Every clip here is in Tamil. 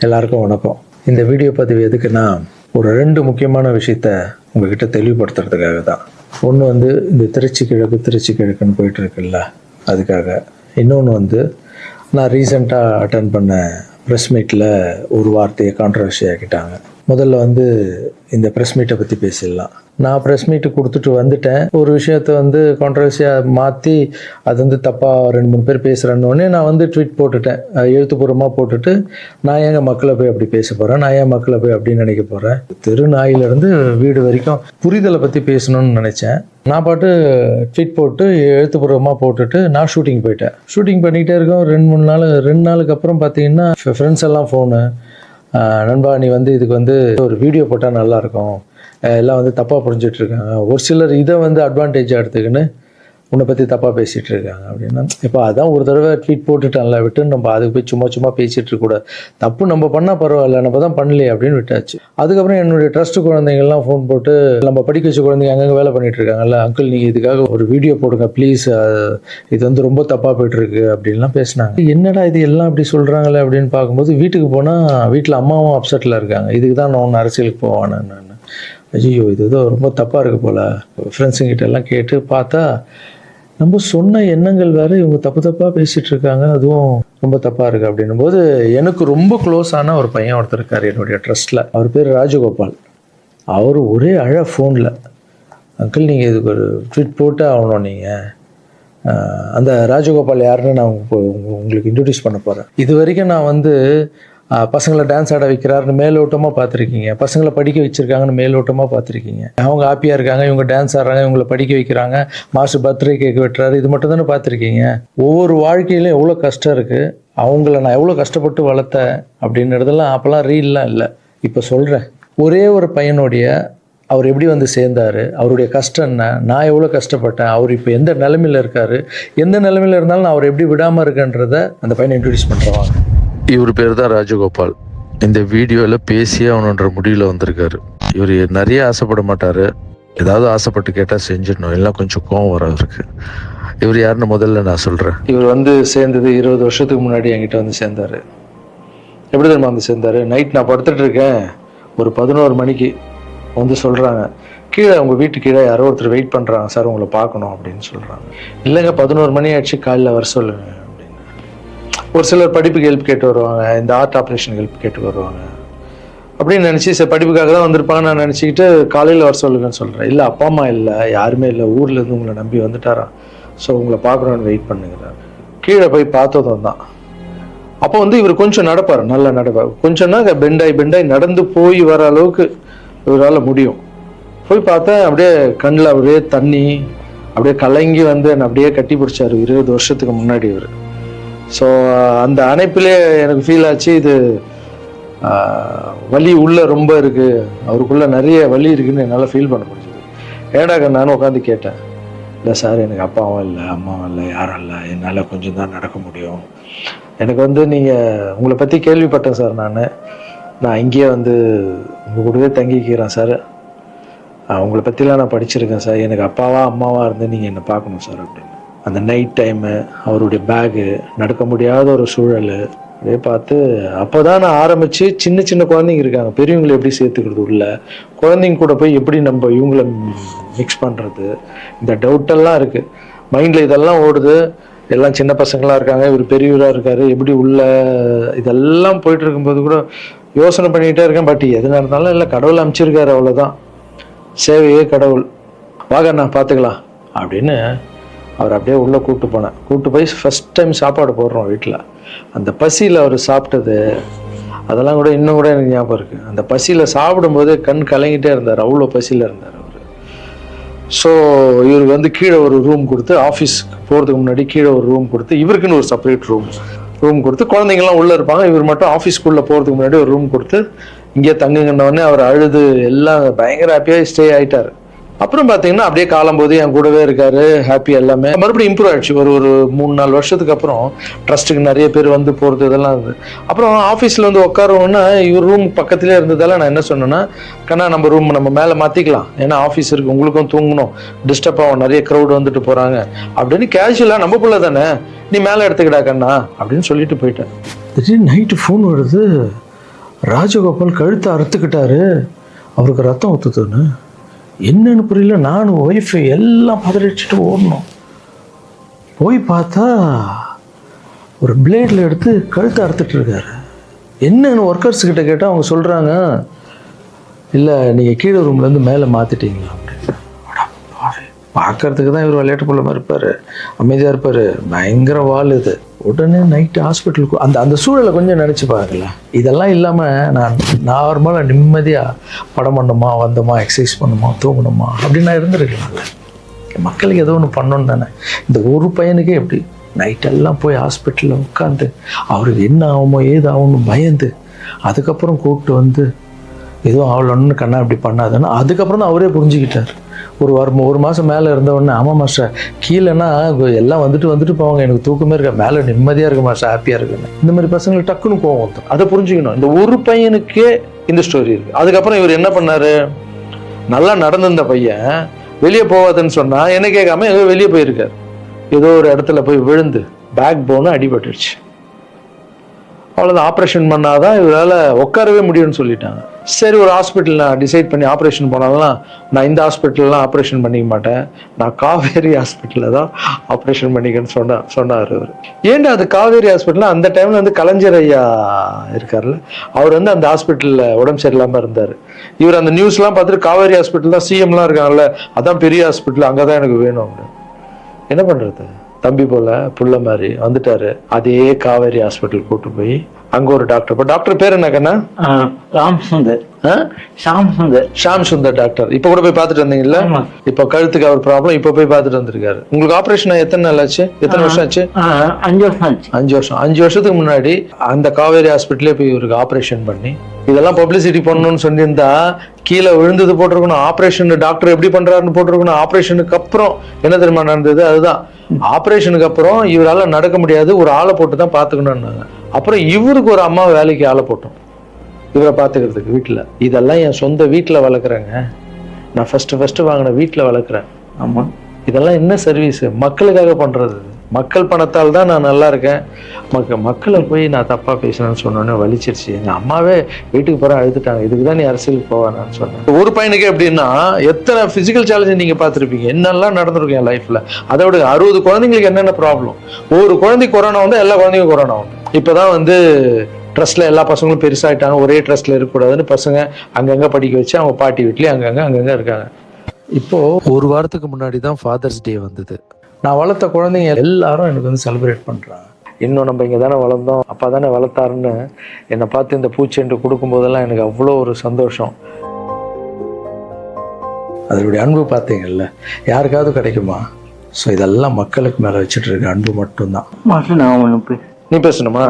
எல்லாருக்கும் வணக்கம். இந்த வீடியோ பதிவு எதுக்குன்னா, ஒரு 2 முக்கியமான விஷயத்த உங்ககிட்ட தெளிவுபடுத்துறதுக்காக தான். ஒன்று இந்த திருச்சி கிழக்குன்னு போயிட்டு இருக்குல்ல, அதுக்காக. இன்னொன்று நான் ரீசெண்டாக அட்டன் பண்ண ப்ரெஸ் மீட்டில் ஒரு வார்த்தையை கான்ட்ரவர்சி ஆக்கிட்டாங்க. முதல்ல இந்த ப்ரெஸ் மீட்டை பற்றி பேசிடலாம். நான் ப்ரெஸ் மீட்டு கொடுத்துட்டு வந்துட்டேன். ஒரு விஷயத்த கான்ட்ரவர்சியாக மாற்றி அது தப்பாக 2-3 பேர் பேசுகிறேன்னொடனே நான் ட்வீட் போட்டுட்டேன். எழுத்துப்பூர்வமாக போட்டுட்டு, நான் ஏங்க மக்களை போய் அப்படி பேச போகிறேன், நான் ஏன் மக்களை போய் அப்படின்னு நினைக்க போகிறேன். திருநாயிலிருந்து வீடு வரைக்கும் புரிதலை பற்றி பேசணும்னு நினச்சேன். நான் பாட்டு ட்வீட் போட்டு எழுத்துப்பூர்வமாக போட்டுட்டு நான் ஷூட்டிங் போயிட்டேன். ஷூட்டிங் பண்ணிகிட்டே இருக்கோம். 2 நாளுக்கு அப்புறம் பார்த்தீங்கன்னா ஃப்ரெண்ட்ஸ் எல்லாம் ஃபோனு, நண்பா நீ இதுக்கு ஒரு வீடியோ போட்டால் நல்லாயிருக்கும், எல்லாம் தப்பாக புரிஞ்சிட்டு இருக்காங்க, ஒரு சிலர் இதை அட்வான்டேஜாக எடுத்துக்கின்னு உன்னை பற்றி தப்பாக பேசிகிட்டு இருக்காங்க அப்படின்னா, இப்போ அதான் ஒரு தடவை ட்வீட் போட்டுட்டான்ல, விட்டு நம்ம அதுக்கு போய் சும்மா பேசிகிட்டு இருக்கக்கூடாது. தப்பு நம்ம பண்ணால் பரவாயில்ல, நம்ம தான் பண்ணலையே அப்படின்னு விட்டாச்சு. அதுக்கப்புறம் என்னுடைய ட்ரஸ்ட் குழந்தைங்கள்லாம் ஃபோன் போட்டு, நம்ம படிக்க வச்ச குழந்தைங்க அங்கங்கே வேலை பண்ணிகிட்டு இருக்காங்கல்ல, அங்கிள் நீங்கள் இதுக்காக ஒரு வீடியோ போடுங்க ப்ளீஸ், இது ரொம்ப தப்பாக போய்ட்டுருக்கு அப்படின்லாம் பேசினாங்க. என்னடா இது எல்லாம் அப்படி சொல்கிறாங்களே அப்படின்னு பார்க்கும்போது, வீட்டுக்கு போனால் வீட்டில் அம்மாவும் அப்செட்டில் இருக்காங்க. இதுக்கு தான் நான் ஒன்று அரசியலுக்கு போவானே. நான் ஐயோ இது ஏதோ ரொம்ப தப்பாக இருக்குது போல். ஃப்ரெண்ட்ஸுங்கிட்ட எல்லாம் கேட்டு பார்த்தா, நம்ம சொன்ன எண்ணங்கள் வேறு, இவங்க தப்பாக பேசிகிட்டு இருக்காங்க, அதுவும் ரொம்ப தப்பாக இருக்குது அப்படின்னும் போது, எனக்கு ரொம்ப க்ளோஸான ஒரு பையன் ஒருத்தர் இருக்கார் என்னுடைய ட்ரஸ்ட்டில். அவர் பேர் ராஜகோபால். அவர் ஒரே ஃபோனில், அங்கிள் நீங்கள் இதுக்கு ஒரு ட்வீட் போட்டு ஆகணும், நீங்கள் அந்த ராஜகோபால் யாருன்னு நான் உங்களுக்கு இன்ட்ரடியூஸ் பண்ண போகிறேன். இது வரைக்கும் நான் பசங்களை டான்ஸ் ஆட வைக்கிறாருன்னு மேலோட்டமாக பார்த்துருக்கீங்க, பசங்களை படிக்க வச்சுருக்காங்கன்னு மேலோட்டமாக பார்த்துருக்கீங்க. அவங்க ஹாப்பியாக இருக்காங்க, இவங்க டான்ஸ் ஆடுறாங்க, இவங்களை படிக்க வைக்கிறாங்க, மாஸ்டர் பர்த்டே கேக் வெட்டுறாரு, இது மட்டும் தானே பார்த்துருக்கீங்க. ஒவ்வொரு வாழ்க்கையிலும் எவ்வளோ கஷ்டம் இருக்குது, அவங்கள நான் எவ்வளோ கஷ்டப்பட்டு வளர்த்தேன் அப்படின்றதெல்லாம் அப்போல்லாம் ரீல்லாம் இல்லை. இப்போ சொல்கிறேன், ஒரே ஒரு பையனுடைய அவர் எப்படி சேர்ந்தார், அவருடைய கஷ்டம் என்ன, நான் எவ்வளோ கஷ்டப்பட்டேன், அவர் இப்போ எந்த நிலைமையில் இருக்கார், எந்த நிலைமையில் இருந்தாலும் நான் அவர் எப்படி விடாமல் இருக்கேன்றதை அந்த பையனை இன்ட்ரடியூஸ் பண்ணுறவாங்க. இவர் பேர் தான் ராஜகோபால். இந்த வீடியோவில் பேசியே அவனுன்ற முடிவில் வந்திருக்காரு. இவர் நிறைய ஆசைப்பட மாட்டார், ஏதாவது ஆசைப்பட்டு கேட்டால் செஞ்சிடணும், எல்லாம் கொஞ்சம் கோவம் வர அவருக்கு. இவர் யாருன்னு முதல்ல நான் சொல்கிறேன். இவர் சேர்ந்தது 20 வருஷத்துக்கு முன்னாடி என்கிட்ட சேர்ந்தார். எப்படி தெரியுமா சேர்ந்தார்? நைட் நான் படுத்துட்டு இருக்கேன், ஒரு 11 மணிக்கு சொல்கிறாங்க, கீழே உங்கள் வீட்டு கீழே யாரோ ஒருத்தர் வெயிட் பண்ணுறாங்க சார், உங்களை பார்க்கணும் அப்படின்னு சொல்கிறாங்க. இல்லைங்க 11 மணி ஆயிடுச்சு, காலையில் வர சொல்லுங்க அப்படின்னு. ஒரு சிலர் படிப்புக்கு ஹெல்ப் கேட்டு வருவாங்க, இந்த ஆர்ட் ஆப்ரேஷன் ஹெல்ப் கேட்டு வருவாங்க அப்படின்னு நினச்சி, சரி படிப்புக்காக தான் வந்திருப்பாங்க நான் நினச்சிக்கிட்டு காலையில் வர சொல்லுங்கன்னு சொல்கிறேன். இல்லை அப்பா அம்மா இல்லை, யாருமே இல்லை, ஊர்லேருந்து உங்களை நம்பி வந்துட்டாராம், ஸோ உங்களை பார்க்கணுன்னு வெயிட் பண்ணுங்கிறார். கீழே போய் பார்த்ததும் தான். அப்போ இவர் கொஞ்சம் நடப்பார், நல்லா நடப்பார். கொஞ்சம்னா பெண்டாய் நடந்து போய் வர அளவுக்கு இவரால் முடியும். போய் பார்த்தா அப்படியே கண்ணில் அப்படியே தண்ணி, அப்படியே கலங்கி என்னை அப்படியே கட்டி பிடிச்சாரு 20 வருஷத்துக்கு முன்னாடி இவர். ஸோ அந்த அணைப்பிலே எனக்கு ஃபீல் ஆச்சு, இது வலி உள்ளே ரொம்ப இருக்குது, அவருக்குள்ளே நிறைய வலி இருக்குதுன்னு என்னால் ஃபீல் பண்ண முடிஞ்சது. ஏடாக நானும் உட்காந்து கேட்டேன், இல்லை சார் எனக்கு அப்பாவும் இல்லை அம்மாவும் இல்லை யாரும் இல்லை, என்னால் கொஞ்சம் தான் நடக்க முடியும், எனக்கு நீங்கள் உங்களை பற்றி கேள்விப்பட்டேன் சார், நான் இங்கேயே உங்கள் கூடவே தங்கிக்கிறேன் சார், உங்களை பற்றிலாம் நான் படிச்சிருக்கேன் சார், எனக்கு அப்பாவா அம்மாவா இருந்து நீங்கள் என்னை பார்க்கணும் சார் அப்படின்னு. அந்த நைட் டைமு, அவருடைய பேகு, நடக்க முடியாத ஒரு சூழல் அப்படியே பார்த்து, அப்போ தான் நான் ஆரம்பித்து சின்ன குழந்தைங்க இருக்காங்க, பெரியவங்களை எப்படி சேர்த்துக்கிறது உள்ள, குழந்தைங்க கூட போய் எப்படி நம்ம இவங்களை மிக்ஸ் பண்ணுறது, இந்த டவுட்டெல்லாம் இருக்குது மைண்டில், இதெல்லாம் ஓடுது. எல்லாம் சின்ன பசங்களாக இருக்காங்க, இவர் பெரியவராக இருக்கார், எப்படி உள்ள இதெல்லாம் போயிட்டு இருக்கும்போது கூட யோசனை பண்ணிகிட்டே இருக்கேன். பட் எது நடந்தாலும் இல்லை, கடவுள் அமைச்சிருக்காரு, அவ்வளோதான், சேவையே கடவுள், வாங்கண்ணா பார்த்துக்கலாம் அப்படின்னு அவர் அப்படியே உள்ளே கூப்பிட்டு போய் ஃபஸ்ட் டைம் சாப்பாடு போடுறோம் வீட்டில். அந்த பசியில் அவர் சாப்பிட்டது அதெல்லாம் கூட இன்னும் கூட எனக்கு ஞாபகம் இருக்குது. அந்த பசியில் சாப்பிடும்போது கண் கலங்கிட்டே இருந்தார், அவ்வளோ பசியில் இருந்தார் அவர். ஸோ இவருக்கு கீழே ஒரு ரூம் கொடுத்து, ஆஃபீஸ்க்கு போகிறதுக்கு முன்னாடி கீழே ஒரு ரூம் கொடுத்து, இவருக்குன்னு ஒரு செப்பரேட் ரூம் கொடுத்து, குழந்தைங்கள்லாம் உள்ளே இருப்பாங்க, இவர் மட்டும் ஆஃபீஸ்க்குள்ளே போகிறதுக்கு முன்னாடி ஒரு ரூம் கொடுத்து இங்கே தங்குங்கன்னொடனே அவர் அழுது எல்லாம் பயங்கர ஹாப்பியாக ஸ்டே ஆகிட்டார். அப்புறம் பார்த்தீங்கன்னா அப்படியே காலம்போது என் கூடவே இருக்காரு, ஹாப்பி, எல்லாமே மறுபடியும் இம்ப்ரூவ் ஆயிடுச்சு. ஒரு 3-4 வருஷத்துக்கு அப்புறம் ட்ரஸ்ட்டுக்கு நிறைய பேர் போகிறது இதெல்லாம் இருந்தது. அப்புறம் ஆஃபீஸில் உட்காருவோன்னா இவர் ரூம் பக்கத்துலேயே இருந்ததால நான் என்ன சொன்னேன்னா, கண்ணா நம்ம ரூம் நம்ம மேலே மாற்றிக்கலாம், ஏன்னா ஆஃபீஸ் இருக்குது, உங்களுக்கும் தூங்கணும், டிஸ்டர்ப் ஆகும், நிறைய க்ரௌட் வந்துட்டு போகிறாங்க அப்படின்னு கேஷுவலாக, நம்ம பிள்ளை தானே நீ மேலே எடுத்துக்கிடா கண்ணா அப்படின்னு சொல்லிட்டு போயிட்டேன். திடீர்னு நைட்டு ஃபோன் வருது, ராஜகோபால் கழுத்தை அறுத்துக்கிட்டாரு, அவருக்கு ரத்தம் ஊற்றுதுன்னு. என்னன்னு புரியல. நானும் ஒய்ஃபு எல்லாம் பதறிச்சுட்டு ஓடணும். போய் பார்த்தா ஒரு பிளேடில் எடுத்து கழுத்தை அறுத்துட்டு இருக்காரு. என்னன்னு ஒர்க்கர்ஸ் கிட்ட கேட்டால் அவங்க சொல்கிறாங்க, இல்லை நீங்கள் கீழே ரூம்லேருந்து மேலே மாற்றிட்டீங்களா அப்படின்னு. பார்க்கறதுக்கு தான் இவர் விளையாட்டு பிள்ளை மாதிரி இருப்பார், அமைதியாக இருப்பார். பயங்கர வால் இது. உடனே நைட்டு ஹாஸ்பிட்டலுக்கு அந்த சூழலை கொஞ்சம் நினச்சி பார்க்கல. இதெல்லாம் இல்லாமல் நான் நார்மலாக நிம்மதியாக படம் பண்ணணுமா, வந்தோமா, எக்ஸசைஸ் பண்ணணுமா, தூங்கணுமா அப்படின்னு நான் இருந்திருக்கலாம்ல. மக்களுக்கு ஏதோ ஒன்று பண்ணணும் தானே. இந்த ஒரு பையனுக்கே எப்படி நைட்டெல்லாம் போய் ஹாஸ்பிட்டலில் உட்காந்து அவருக்கு என்ன ஆகுமோ ஏது ஆகும்னு பயந்து, அதுக்கப்புறம் கூப்பிட்டு வந்து எதுவும் ஆகலன்னு கண்ணா இப்படி பண்ணாதுன்னு அதுக்கப்புறம் தான் அவரே புரிஞ்சுக்கிட்டார். ஒரு மாதம் மேலே இருந்தவொடனே, ஆமாம் மாஸ்டர் கீழேன்னா எல்லாம் வந்துட்டு போவாங்க, எனக்கு தூக்கமே இருக்க, மேலே நிம்மதியாக இருக்கு மாஸ்டர், ஹாப்பியாக இருக்குன்னு. இந்த மாதிரி பசங்களுக்கு டக்குன்னு கோவம் வந்துடும். அதை புரிஞ்சுக்கணும். இந்த ஒரு பையனுக்கே இந்த ஸ்டோரி இருக்குது. அதுக்கப்புறம் இவர் என்ன பண்ணார், நல்லா நடந்திருந்த பையன் வெளியே போவாதுன்னு சொன்னால் என்ன கேட்காம ஏதோ வெளியே போயிருக்கார். ஏதோ ஒரு இடத்துல போய் விழுந்து பேக் போனும் அடிபட்டுருச்சு. அவ்வளோதான், ஆப்ரேஷன் பண்ணாதான் இவரால் உட்காரவே முடியும்னு சொல்லிட்டாங்க. சரி, ஒரு ஹாஸ்பிட்டல் நான் டிசைட் பண்ணி ஆப்ரேஷன் போனாலும் நான் இந்த ஹாஸ்பிட்டல்லாம் ஆப்ரேஷன் பண்ணிக்க மாட்டேன், நான் காவேரி ஹாஸ்பிட்டலில் தான் ஆப்ரேஷன் பண்ணிக்கன்னு சொன்னார் அவர். ஏன்டா அது காவேரி ஹாஸ்பிட்டலில் அந்த டைமில் வந்து கலைஞர் ஐயா இருக்கார்ல, அவர் வந்து அந்த ஹாஸ்பிட்டலில் உடம்பு சரியில்லாமல் இருந்தார். இவர் அந்த நியூஸ்லாம் பார்த்துட்டு காவேரி ஹாஸ்பிட்டல் தான் சிஎம்லாம் இருக்காங்கல்ல, அதான் பெரிய ஹாஸ்பிட்டல், அங்கே தான் எனக்கு வேணும் அப்படின்னு. என்ன பண்ணுறது, தம்பி போல புள்ள மாதிரி வந்துட்டாரு. அதே காவேரி ஹாஸ்பிட்டல் கூட்டு போய் அங்க ஒரு டாக்டர், இப்போ டாக்டர் பேர் என்ன கண்ணா? ஷாம் சுந்தர் டாக்டர். இப்ப கூட போய் பார்த்துட்டு வந்தீங்கல்ல? இப்ப கழுத்துக்கு அவர் ப்ராப்ளம், இப்ப போய் பார்த்துட்டு வந்திருக்காரு. உங்களுக்கு ஆபரேஷன் எத்தனை நாள் ஆச்சு, எத்தனை வருஷம் ஆச்சு? 5 வருஷம் ஆச்சு. 5 வருஷம். 5 வருஷத்துக்கு முன்னாடி அந்த காவேரி ஹாஸ்பிட்டலே போய் இவருக்கு ஆபரேஷன் பண்ணி, இதெல்லாம் பப்ளிசிட்டி பண்ணணும்னு சொல்லியிருந்தா கீழே விழுந்தது போட்டிருக்கணும், ஆபரேஷன் டாக்டர் எப்படி பண்றாருன்னு போட்டிருக்கணும். ஆபரேஷனுக்கு அப்புறம் என்ன தெரியுமா நடந்தது? அதுதான், ஆபரேஷனுக்கு அப்புறம் இவரால் நடக்க முடியாது, ஒரு ஆளை போட்டு தான் பார்த்துக்கணும்னாங்க. அப்புறம் இவருக்கு ஒரு அம்மா வேலைக்கு ஆளை போட்டோம் இவரை பார்த்துக்கிறதுக்கு வீட்டில். இதெல்லாம் என் சொந்த வீட்டில் வளர்க்குறேங்க, நான் ஃபர்ஸ்ட் வாங்கின வீட்டில் வளர்க்குறேன். ஆமாம், இதெல்லாம் என்ன சர்வீஸ்? மக்களுக்காக பண்ணுறது. மக்கள் பணத்தால் தான் நான் நல்லா இருக்கேன். மக்களை போய் நான் தப்பாக பேசுறேன்னு சொன்னோன்னே வலிச்சிருச்சு. எங்கள் அம்மாவே வீட்டுக்கு போகிற அழுதுட்டாங்க, இதுக்கு தான் நீ அரசியலுக்கு போவானான்னு சொன்னேன். ஒரு பையனுக்கு எப்படின்னா, எத்தனை ஃபிசிக்கல் சேலஞ்சு நீங்கள் பார்த்துருப்பீங்க, என்னெல்லாம் நடந்திருக்கும் என் லைஃப்பில். அதை விட 60 குழந்தைங்களுக்கு என்னென்ன ப்ராப்ளம். ஒரு குழந்தைக்கு கொரோனா வந்து எல்லா குழந்தைக்கும் கொரோனா உண்டு. இப்போ தான் வந்து ட்ரஸ்ட்டில் எல்லா பசங்களும் பெருசாகிட்டாங்க, ஒரே ட்ரஸ்ட்டில் இருக்கக்கூடாதுன்னு பசங்க அங்கங்கே படிக்க வச்சு அவங்க பாட்டி வீட்லேயே அங்கங்கே இருக்காங்க. இப்போது ஒரு வாரத்துக்கு முன்னாடி தான் ஃபாதர்ஸ் டே வந்தது. நான் வளர்த்த குழந்தைங்க எல்லாரும் எனக்கு வந்து செலிப்ரேட் பண்ணுறாங்க. இன்னும் நம்ம இங்கே தானே வளர்ந்தோம், அப்பா தானே வளர்த்தாருன்னு என்னை பார்த்து இந்த பூச்செண்டு கொடுக்கும்போதெல்லாம் எனக்கு அவ்வளோ ஒரு சந்தோஷம். அதனுடைய அன்பு பார்த்தீங்கல்ல, யாருக்காவது கிடைக்குமா? ஸோ இதெல்லாம் மக்களுக்கு மேலே வச்சுட்டு இருக்க அன்பு மட்டும்தான். நீ பேசணுமா?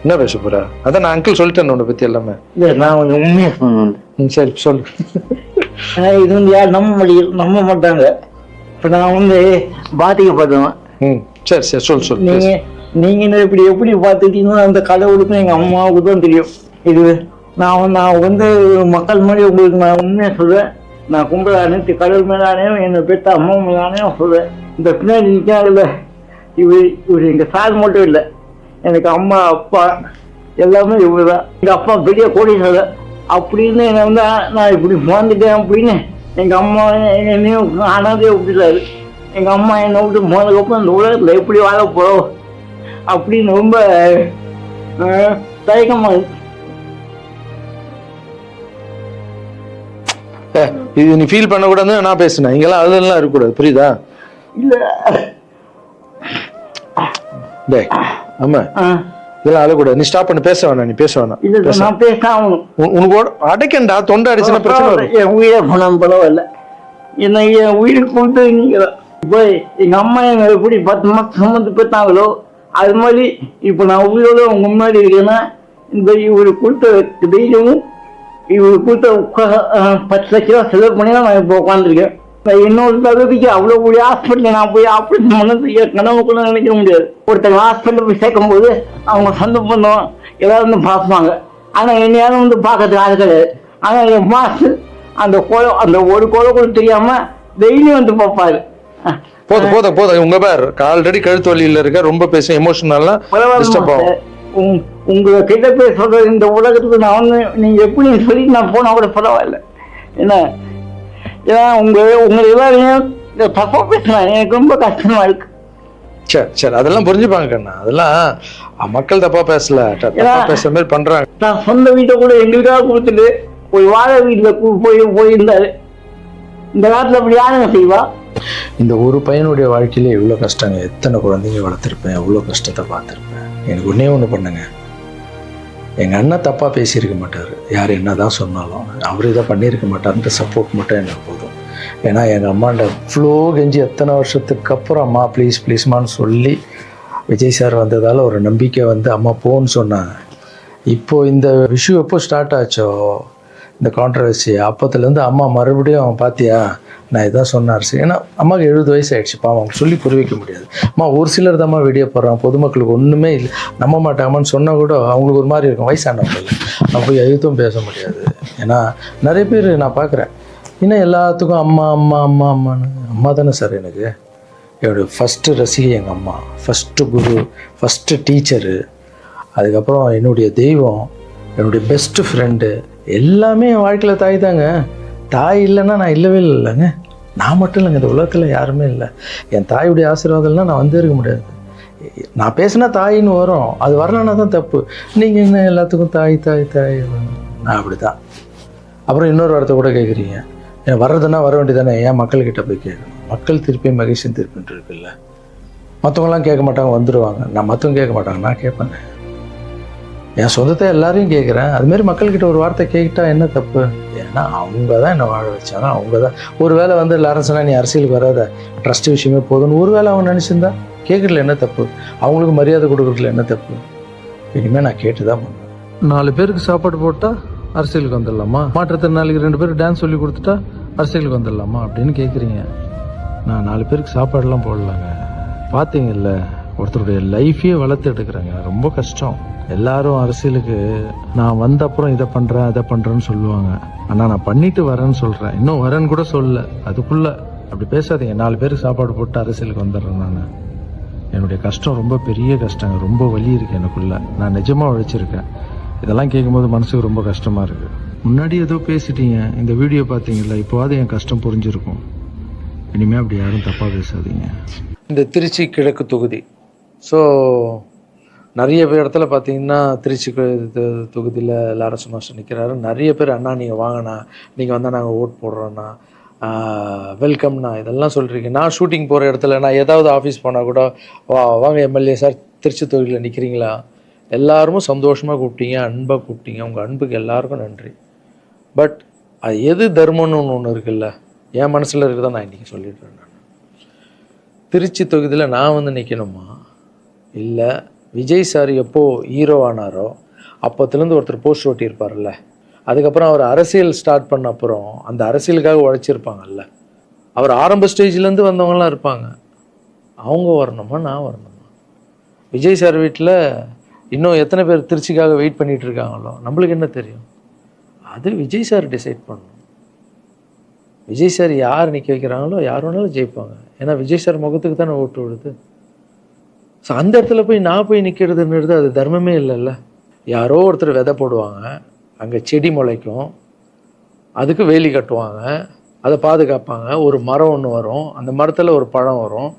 என்ன பேச போற? அதான் நான் அங்கிள் சொல்லிட்டேன் உன்னை பற்றி எல்லாமே. இல்லை, நான் கொஞ்சம் உண்மையாக சொன்னேன். சரி சொல்லு. இது வந்து யார் நம்ப மாட்டாங்க. இப்போ நான் வந்து பாதிக்கப்பட்டவன். சரி சொல்லு. நீங்க எப்படி பார்த்துட்டீங்கன்னா அந்த கடவுளுக்கும் எங்கள் அம்மாவுக்கு தான் தெரியும். இது நான் வந்து மக்கள் மாதிரி உங்களுக்கு நான் உண்மையாக சொல்றேன். நான் கும்பிட அனைத்து கடவுள் மேலானே என்னை பெற்ற அம்மா மேலானே சொல்றேன். இந்த பின்னாடி நிற்காங்கல்ல, இவர் எங்கள் சார் மட்டும் இல்லை, எனக்கு அம்மா அப்பா எல்லாமே இவங்க தான். எங்கள் அப்பா பெரிய கோடீஸ்வரர் அப்படின்னு என்னை வந்து நான் இப்படி வாழ்ந்துட்டேன் அப்படின்னு எங்கள் அம்மா என்னையும் அனாதையை விட்டுட்டாரு. எங்கள் அம்மா என்னை விட்டு போனதுக்கப்புறம் இந்த உலகத்தில் எப்படி வாழ போகிறோம் அப்படின்னு ரொம்ப தயக்கமாக இருக்கு. இது நீ ஃபீல் பண்ணக்கூடாதுன்னு நான் பேசுனேன். இங்கெல்லாம் அதெல்லாம் இருக்கக்கூடாது, புரியுதா? இல்லை டேய், ஆமா இதெல்லாம் அழக்கூடாது. நீ ஸ்டாப் பண்ணி பேச வேணாம், நீ பேச வேணாம். இல்லை, நான் பேசாமணும். உனக்கு அடைக்கண்டா, தொண்டை அடிச்சுன்னா பிரச்சனை வரும். என் உயிரை போனாலும் பரவாயில்ல, என்னை என் உயிருக்கு கொடுத்து நீங்க இப்போ எங்கள் அம்மா என்னை எப்படி 10 மாதம் சுமந்து பெற்றாங்களோ அது மாதிரி இப்போ நான் உயிரோட உங்க முன்னாடி இருக்கேன்னா இந்த இவர் கொடுத்த தைரியமும் இவர் கொடுத்த 10 லட்ச ரூபா செலவு பண்ணி தான் நான் இப்போ உட்காந்துருக்கேன். இன்னொரு தகுதிக்கு அவ்வளோ கூடிய ஹாஸ்பிட்டலில் நான் போய் ஆப்ரேஷன் பண்ணது கனவுக்குள்ள நினைக்க முடியாது. ஒருத்தங்க ஹாஸ்பிட்டலில் போய் சேர்க்கும் போது அவங்க சொந்த பண்ணோம் எல்லாரும் வந்து பார்ப்பாங்க. ஆனால் என்னையாலும் வந்து பார்க்கறதுக்கு ஆள் கிடையாது. ஆனால் என் மாஸ்டர் அந்த ஒரு கொலை கூட தெரியாமல் டெய்லியும் வந்து பார்ப்பாரு. போதும் உங்க பேர் ஆல்ரெடி கழுத்து வலியில் இருக்க, ரொம்ப பேச எமோஷனல்லாம் டிஸ்டர்ப் ஆகும். உங்களை கிட்ட போய் சொல்றது இந்த உலகத்துக்கு நான் வந்து நீங்க எப்படி சொல்லி நான் போனா கூட பரவாயில்ல. ஏன்னா உங்களை எல்லாரையும் தப்பா பேசுறேன், எனக்கு ரொம்ப கஷ்டமா இருக்கு. சரி அதெல்லாம் புரிஞ்சுப்பாங்க கண்ணா, அதெல்லாம் மக்கள் தப்பா பேசல, தப்பா பேசுற மாதிரி பண்றாங்க. நான் சொந்த வீட்டை கூட எங்களுக்காக கொடுத்துட்டு ஒரு வாழை வீட்டுல போயிருந்தாரு. இந்த காலத்துல அப்படி யாருங்க செய்வா? இந்த ஒரு பையனுடைய வாழ்க்கையில எவ்வளோ கஷ்டங்க, எத்தனை குழந்தைங்க வளர்த்துருப்பேன், எவ்வளோ கஷ்டத்தை பார்த்துருப்பேன். எனக்கு ஒன்றே ஒன்று பண்ணுங்க, எங்கள் அண்ணன் தப்பாக பேசியிருக்க மாட்டார், யார் என்ன தான் சொன்னாலும் அவர் இதை பண்ணியிருக்க மாட்டார்ன்ற சப்போர்ட் மட்டும் எனக்கு போதும். ஏன்னா எங்கள் அம்மாண்ட இவ்வளோ கெஞ்சி எத்தனை வருஷத்துக்கு அப்புறம் அம்மா ப்ளீஸ்மான்னு சொல்லி விஜய் சார் வந்ததால் ஒரு நம்பிக்கை வந்து அம்மா போன்னு சொன்னாங்க. இப்போது இந்த விஷயம் எப்போ ஸ்டார்ட் ஆச்சோ இந்த கான்ட்ரவர்சி, அப்போத்துலேருந்து அம்மா மறுபடியும் பார்த்தியா நான் இதான் சொன்னார். சரி, ஏன்னா அம்மாவுக்கு 70 வயசு ஆகிடுச்சு, பாவம் அவங்க சொல்லி புரிய வைக்க முடியாது. அம்மா ஒரு சிலர் தான் வீடியோ போடுறான், பொதுமக்களுக்கு ஒன்றுமே இல்லை நம்ப மாட்டாங்கன்னு சொன்னால் கூட அவங்களுக்கு ஒரு மாதிரி இருக்கும், வயசானவங்க இல்லை, அவங்க போய் எழுத்தும் பேச முடியாது. ஏன்னா நிறைய பேர் நான் பார்க்குறேன், இன்னும் எல்லாத்துக்கும் அம்மா அம்மா அம்மா அம்மான்னு. அம்மா தானே சார் எனக்கு, என்னுடைய ஃபஸ்ட்டு ரசிகை எங்கள் அம்மா, ஃபஸ்ட்டு குரு, ஃபஸ்ட்டு டீச்சரு, அதுக்கப்புறம் என்னுடைய தெய்வம், என்னுடைய பெஸ்ட்டு ஃப்ரெண்டு, எல்லாமே என் வாழ்க்கையில் தாய் தாங்க. தாய் இல்லைன்னா நான் இல்லவே இல்லைங்க, நான் மட்டும் இல்லைங்க, இந்த உலகத்தில் யாருமே இல்லை. என் தாயுடைய ஆசீர்வாதம்லாம் நான் வந்து இருக்க முடியாது. நான் பேசினா தாயின்னு வரும், அது வரலன்னா தான் தப்பு. நீங்கள் என்ன எல்லாத்துக்கும் தாய் தாய் தாய், நான் அப்படி தான். அப்புறம் இன்னொரு வார்த்தை கூட கேட்குறீங்க, ஏன் வர்றதுன்னா வர வேண்டியதானே, ஏன் மக்கள்கிட்ட போய் கேட்கணும்? மக்கள் திருப்பி மகிழ்ச்சியும் திருப்பின்ட்டு இருக்குல்ல. மற்றவங்களாம் கேட்க மாட்டாங்க, வந்துடுவாங்க. நான் மற்றவங்க கேட்க மாட்டாங்க, நான் கேட்பேன். என் சொந்தத்தை எல்லாரையும் கேட்குறேன், அதுமாரி மக்கள்கிட்ட ஒரு வார்த்தை கேட்டால் என்ன தப்பு? ஏன்னா அவங்க தான் என்னை வாழ வச்சாங்க, அவங்க தான். ஒரு வேளை வந்து எல்லாரும் சொன்னால் நீ அரசியலுக்கு வராத, ட்ரஸ்ட் விஷயமே போதும்னு ஒரு வேளை அவங்க நினச்சிருந்தா கேட்குறதுல என்ன தப்பு? அவங்களுக்கு மரியாதை கொடுக்குறதுல என்ன தப்பு? இனிமேல் நான் கேட்டு தான் பண்ணுவேன். 4 பேருக்கு சாப்பாடு போட்டால் அரசியலுக்கு வந்துடலாமா? மாற்றுத்திறனாளிக்கு 2 பேருக்கு டான்ஸ் சொல்லி கொடுத்துட்டா அரசியலுக்கு வந்துடலாமா அப்படின்னு கேட்குறீங்க. நான் 4 பேருக்கு சாப்பாடுலாம் போடலாங்க. பார்த்தீங்கல்ல, ஒருத்தருடைய லைஃபையே வளர்த்து எடுக்கிறாங்க, ரொம்ப கஷ்டம். எல்லாரும் அரசியலுக்கு நான் வந்த அப்புறம் இதை பண்ணுறேன் அதை பண்ணுறேன்னு சொல்லுவாங்க, ஆனால் நான் பண்ணிட்டு வரேன்னு சொல்கிறேன், இன்னும் வரேன்னு கூட சொல்லல. அதுக்குள்ளே அப்படி பேசாதீங்க. 4 பேருக்கு சாப்பாடு போட்டு அரசியலுக்கு வந்துடுறேன். நான் என்னுடைய கஷ்டம் ரொம்ப பெரிய கஷ்டங்க, ரொம்ப வலி இருக்குது எனக்குள்ள. நான் நிஜமாக உழைச்சிருக்கேன். இதெல்லாம் கேட்கும்போது மனசுக்கு ரொம்ப கஷ்டமாக இருக்குது. முன்னாடி ஏதோ பேசிட்டீங்க, இந்த வீடியோ பார்த்தீங்களா, இப்போவாது என் கஷ்டம் புரிஞ்சிருக்கும். இனிமேல் அப்படி யாரும் தப்பாக பேசாதீங்க. இந்த திருச்சி கிழக்கு தொகுதி, ஸோ நிறைய பேர் இடத்துல பார்த்தீங்கன்னா திருச்சி தொகுதியில் லாரன்ஸ் மாஸ்டர் நிற்கிறாரு. நிறைய பேர் அண்ணா நீங்கள் வாங்கண்ணா, நீங்கள் வந்தால் நாங்கள் ஓட் போடுறோண்ணா, வெல்கம்ண்ணா, இதெல்லாம் சொல்கிறீங்க. நான் ஷூட்டிங் போகிற இடத்துல நான் ஏதாவது ஆஃபீஸ் போனால் கூட வாங்க எம்எல்ஏ சார் திருச்சி தொகுதியில் நிற்கிறீங்களா, எல்லாரும் சந்தோஷமாக கூப்பிட்டீங்க, அன்பாக கூப்பிட்டீங்க. உங்கள் அன்புக்கு எல்லாருக்கும் நன்றி. பட் அது எது தர்மம்னு ஒன்று இருக்குல்ல, என் மனசில் இருக்குதான் நான் இன்றைக்கி சொல்லிடுறேன். நான் திருச்சி தொகுதியில் நான் வந்து நிற்கணுமா, இல்லை விஜய் சார் எப்போது ஹீரோ ஆனாரோ அப்போத்துலேருந்து ஒருத்தர் போஸ்ட் ஓட்டியிருப்பார்ல, அதுக்கப்புறம் அவர் அரசியல் ஸ்டார்ட் பண்ண அப்புறம் அந்த அரசியலுக்காக உழைச்சிருப்பாங்கல்ல, அவர் ஆரம்ப ஸ்டேஜ்லேருந்து வந்தவங்களாம் இருப்பாங்க, அவங்க வரணுமா நான் வரணுமா? விஜய் சார் வீட்டில் இன்னும் எத்தனை பேர் திருச்சிக்காக வெயிட் பண்ணிகிட்டு இருக்காங்களோ நம்மளுக்கு என்ன தெரியும்? அது விஜய் சார் டிசைட் பண்ணணும். விஜய் சார் யார் நிற்க வைக்கிறாங்களோ யார் வேணாலும் ஜெயிப்பாங்க. ஏன்னா விஜய் சார் முகத்துக்கு தானே ஓட்டு விடுது. ஸோ அந்த இடத்துல போய் நான் போய் நிற்கிறதுன்றது அது தர்மமே இல்லைல்ல. யாரோ ஒருத்தர் விதை போடுவாங்க, அங்கே செடி முளைக்கும், அதுக்கு வேலி கட்டுவாங்க, அதை பாதுகாப்பாங்க. ஒரு மரம் ஒன்று வரும், அந்த மரத்தில் ஒரு பழம் வரும்,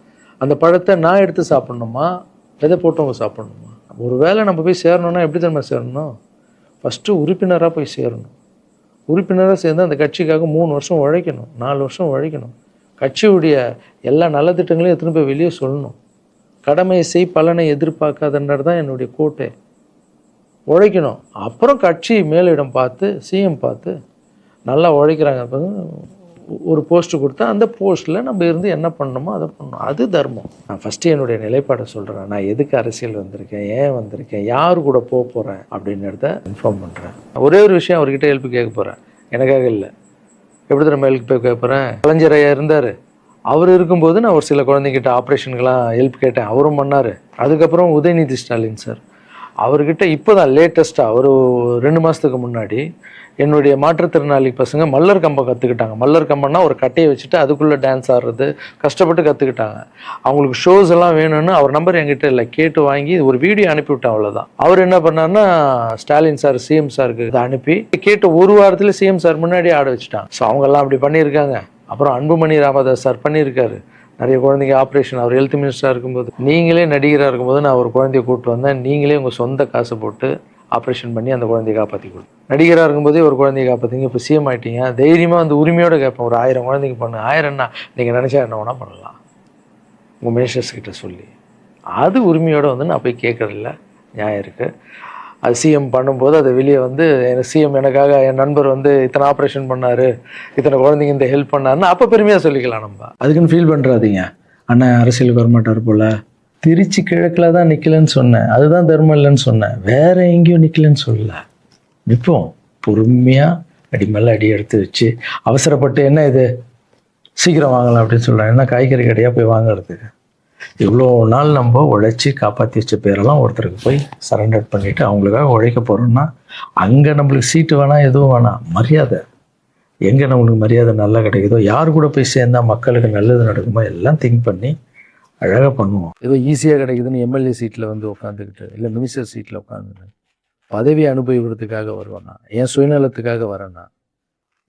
அந்த பழத்தை நான் எடுத்து சாப்பிட்ணுமா, விதை போட்டவங்க சாப்பிட்ணுமா? ஒரு வேளை நம்ம போய் சேரணும்னா எப்படி நம்ம சேரணும்? ஃபஸ்ட்டு உறுப்பினராக போய் சேரணும். உறுப்பினராக சேர்ந்து அந்த கட்சிக்காக 3 வருஷம் உழைக்கணும், 4 வருஷம் உழைக்கணும். கட்சியுடைய எல்லா நலத்திட்டங்களையும் எத்தனை போய் வெளியே சொல்லணும். கடமையை செய் பலனை எதிர்பார்க்காதன்றது தான் என்னுடைய கோட்டை. உழைக்கணும். அப்புறம் கட்சி மேலிடம் பார்த்து சிஎம் பார்த்து நல்லா உழைக்கிறாங்க, ஒரு போஸ்ட்டு கொடுத்தா அந்த போஸ்ட்டில் நம்ம இருந்து என்ன பண்ணணுமோ அதை பண்ணணும். அது தர்மம். நான் ஃபஸ்ட்டு என்னுடைய நிலைப்பாடை சொல்கிறேன். நான் எதுக்கு அரசியல் வந்திருக்கேன், ஏன் வந்திருக்கேன், யார் கூட போக போகிறேன் அப்படின்றத இன்ஃபார்ம் பண்ணுறேன். ஒரே ஒரு விஷயம் அவர்கிட்ட ஹெல்ப் கேட்க போகிறேன், எனக்காக இல்லை. எப்படி நம்ம ஹெல்ப் கேட்க போகிறேன்? கலைஞர் ஐயா இருந்தார், அவர் இருக்கும்போது நான் ஒரு சில குழந்தைங்கிட்ட ஆப்ரேஷனுக்கெல்லாம் ஹெல்ப் கேட்டேன், அவரும் பண்ணார். அதுக்கப்புறம் உதயநிதி ஸ்டாலின் சார், அவர்கிட்ட இப்போ தான் லேட்டஸ்ட்டாக ஒரு 2 மாதத்துக்கு முன்னாடி என்னுடைய மாற்றுத்திறனாளி பசங்க மல்லர் கம்பம் கற்றுக்கிட்டாங்க. மல்லர் கம்பம்னா ஒரு கட்டையை வச்சுட்டு அதுக்குள்ளே டான்ஸ் ஆடுறது கஷ்டப்பட்டு கற்றுக்கிட்டாங்க. அவங்களுக்கு ஷோஸ் எல்லாம் வேணும்னு அவர் நம்பர் என்கிட்ட இல்லை, கேட்டு வாங்கி ஒரு வீடியோ அனுப்பிவிட்டேன், அவ்வளோதான். அவர் என்ன பண்ணாருன்னா ஸ்டாலின் சார் சிஎம் சாருக்கு இதை அனுப்பி கேட்டு ஒரு வாரத்தில் சிஎம் சார் முன்னாடி ஆட வச்சுட்டாங்க. ஸோ அவங்கெல்லாம் அப்படி பண்ணியிருக்காங்க. அப்புறம் அன்புமணி ராமதாஸ் சார் பண்ணியிருக்காரு. நிறைய குழந்தைங்க ஆப்ரேஷன், அவர் ஹெல்த் மினிஸ்டராக இருக்கும்போது, நீங்களே நடிகராக இருக்கும்போது நான் ஒரு குழந்தைய கூப்பிட்டு வந்தேன், நீங்களே உங்கள் சொந்த காசை போட்டு ஆப்ரேஷன் பண்ணி அந்த குழந்தைய காப்பாற்றி கொடுத்து, நடிகராக இருக்கும்போதே ஒரு குழந்தைய காப்பாற்றிங்க. இப்போ சிஎம் ஆகிட்டீங்க, தைரியமாக வந்து உரிமையோடு கேட்பேன், ஒரு 1000 குழந்தைக்கு பண்ணு. 1000 நீங்கள் நினச்சா என்ன வேணால் பண்ணலாம் உங்கள் மினிஸ்டர்ஸ் கிட்ட சொல்லி. அது உரிமையோடு வந்து நான் போய் கேட்குறதில்ல, நியாயம் இருக்குது. அது சிஎம் பண்ணும்போது அதை வெளியே வந்து சிஎம் எனக்காக என் நண்பர் வந்து இத்தனை ஆப்ரேஷன் பண்ணார், இத்தனை குழந்தைங்க இந்த ஹெல்ப் பண்ணாருன்னு அப்போ பெருமையாக சொல்லிக்கலாம். நம்ம அதுக்குன்னு ஃபீல் பண்ணுறாதீங்க. அண்ணன் அரசியலுக்கு வரமாட்டார் போல். திருச்சி கிழக்கில் தான் நிற்கலன்னு சொன்னேன், அதுதான் தர்மம் இல்லைன்னு சொன்னேன், வேற எங்கேயும் நிற்கலன்னு சொல்லலை. நிற்போம் பொறுமையாக, அடி மேலே அடி எடுத்து வச்சு, அவசரப்பட்டு என்ன இது சீக்கிரம் வாங்கலாம் அப்படின்னு சொல்கிறேன். என்ன காய்கறி கடையாக போய் வாங்குறதுக்கு? இவ்வளோ நாள் நம்ம உழைச்சி காப்பாற்றி வச்ச பேரெல்லாம் ஒருத்தருக்கு போய் சரண்டர் பண்ணிவிட்டு அவங்களுக்காக உழைக்க போகிறோம்னா அங்கே நம்மளுக்கு சீட்டு வேணாம், எதுவும் வேணாம், மரியாதை. எங்கே நம்மளுக்கு மரியாதை நல்லா கிடைக்குதோ, யார் கூட போய் சேர்ந்தால் மக்களுக்கு நல்லது நடக்குமோ எல்லாம் திங்க் பண்ணி அழகாக பண்ணுவோம். ஏதோ ஈஸியாக கிடைக்குதுன்னு எம்எல்ஏ சீட்டில் வந்து உட்காந்துக்கிட்டு, இல்லை மினிஸ்டர் சீட்டில் உட்காந்துட்டு பதவி அனுபவிக்கிறதுக்காக வருவேன்னா, என் சுயநலத்துக்காக வரேன்னா,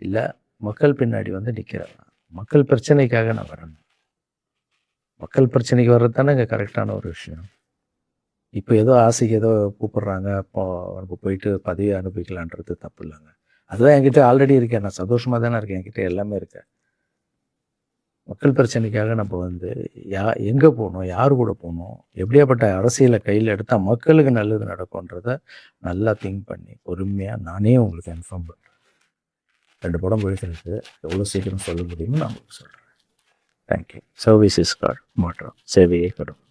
இல்லை மக்கள் பின்னாடி வந்து நிற்கிறேன், மக்கள் பிரச்சனைக்காக நான் வரேன். மக்கள் பிரச்சனைக்கு வர்றது தானே இங்கே கரெக்டான ஒரு விஷயம். இப்போ ஏதோ ஆசைக்கு ஏதோ கூப்பிட்றாங்க, அப்போ நம்ம போயிட்டு பதவி அனுபவிக்கலான்றது தப்பு இல்லைங்க. அதுதான் என்கிட்ட ஆல்ரெடி இருக்கேன், நான் சந்தோஷமாக தானே இருக்கேன், என்கிட்ட எல்லாமே இருக்கேன். மக்கள் பிரச்சனைக்காக நம்ம வந்து எங்கே போகணும், யார் கூட போகணும், எப்படியாப்பட்ட அரசியலை கையில் எடுத்தால் மக்களுக்கு நல்லது நடக்கும்ன்றத நல்லா திங்க் பண்ணி பொறுமையாக நானே உங்களுக்கு இன்ஃபார்ம் பண்ணுறேன். 2 படம் போயிட்டு எவ்வளோ சீக்கிரம் சொல்ல முடியுமோ நான் உங்களுக்கு சொல்கிறேன். தேங்க்யூ. சர்வீஸ் இஸ் காட் மாற்றம், சேவையை கடும்.